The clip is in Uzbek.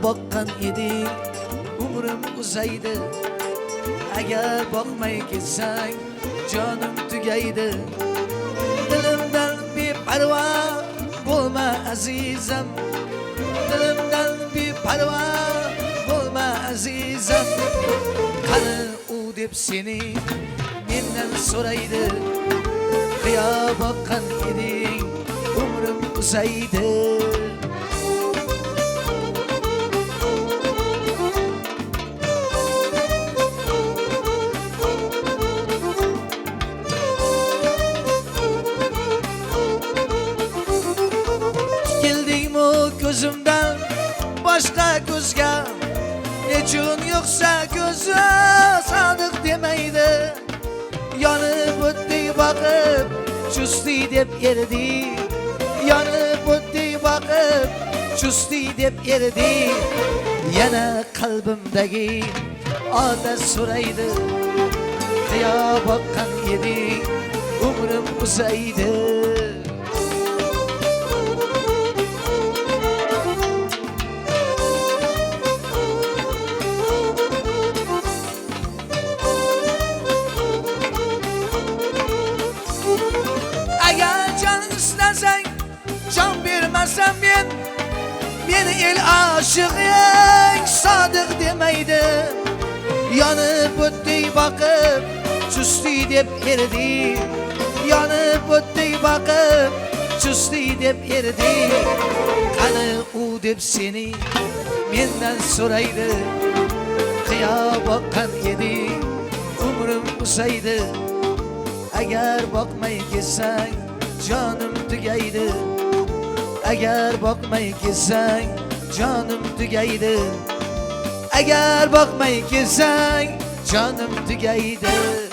boqqan eding umrim uzaydi. Agar boqmay ketsang jonim tugaydi. Dilimdan beparvo bo'lma azizam, dilimdan beparvo bo'lma azizam. Qani u deb seni mendan so'raydi. Qiyo boqqan eding umrim uzaydi. Gözümden başka gözge nechun yoksa gözü sadık demeydi. Yanıp o'tdi bakıp chusti deb erdi. Yanıp o'tdi bakıp chusti deb erdi. Yana qalbimdagi odat so'raydi. Qiyo boqqan eding umrim uzaydi. Can vermezsem beni el aşık sadık demeydi. Yanıp o'tdi bakıp chusti deb erdi. Yanıp o'tdi bakıp chusti deb erdi. Qani u deb seni mendan so'raydi. Qiyo boqqan eding umrim uzaydi. Agar boqmay ketsang jonim tugaydi. Agar boqmay ketsang jonim tugaydi. Agar boqmay ketsang jonim tugaydi.